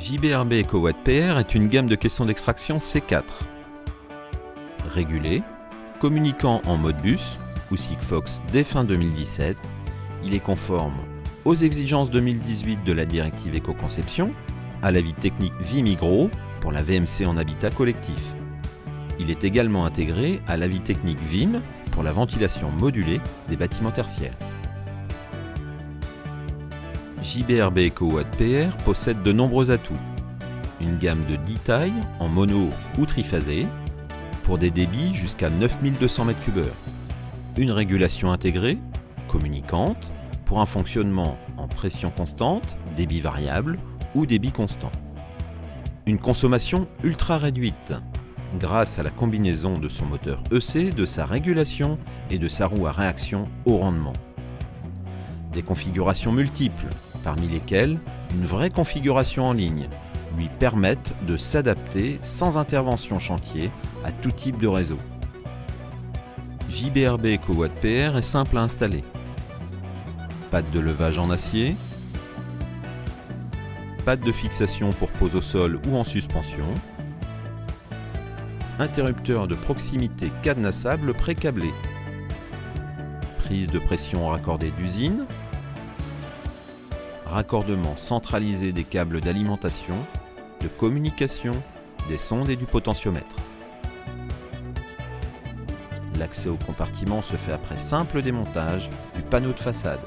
JBRB EcoWatt PR est une gamme de caissons d'extraction C4. Régulé, communiquant en Modbus ou Sigfox dès fin 2017, il est conforme aux exigences 2018 de la directive éco-conception, à l'avis technique VIMIGRO pour la VMC en habitat collectif. Il est également intégré à l'avis technique VIM pour la ventilation modulée des bâtiments tertiaires. JBRB EcoWatt PR possède de nombreux atouts. Une gamme de 10 tailles en mono ou triphasé pour des débits jusqu'à 9200 m3. Une régulation intégrée, communicante, pour un fonctionnement en pression constante, débit variable ou débit constant. Une consommation ultra réduite, grâce à la combinaison de son moteur EC, de sa régulation et de sa roue à réaction haut rendement. Des configurations multiples, parmi lesquelles une vraie configuration en ligne, lui permettent de s'adapter sans intervention chantier à tout type de réseau. JBRB EcoWatt PR est simple à installer. Patte de levage en acier, patte de fixation pour pose au sol ou en suspension, interrupteur de proximité cadenassable pré-câblé, prise de pression raccordée d'usine, raccordement centralisé des câbles d'alimentation, de communication, des sondes et du potentiomètre. L'accès au compartiment se fait après simple démontage du panneau de façade.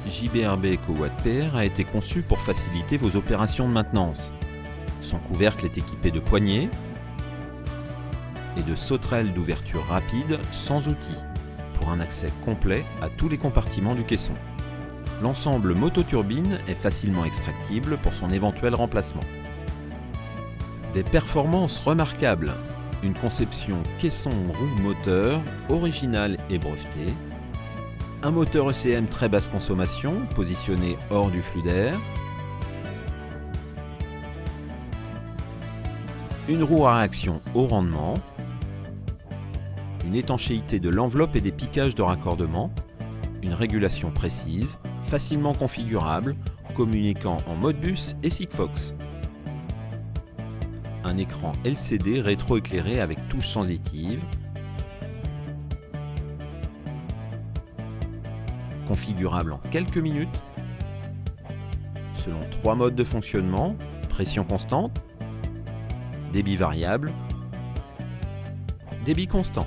JBRB EcoWatt PR a été conçu pour faciliter vos opérations de maintenance. Son couvercle est équipé de poignées et de sauterelles d'ouverture rapide sans outils, pour un accès complet à tous les compartiments du caisson. L'ensemble mototurbine est facilement extractible pour son éventuel remplacement. Des performances remarquables, une conception caisson-roue-moteur originale et brevetée, un moteur ECM très basse consommation positionné hors du flux d'air, une roue à réaction haut rendement, une étanchéité de l'enveloppe et des piquages de raccordement, une régulation précise, facilement configurable, communiquant en Modbus et Sigfox. Un écran LCD rétro-éclairé avec touche sensitive, configurable en quelques minutes, selon 3 modes de fonctionnement: pression constante, débit variable, débit constant.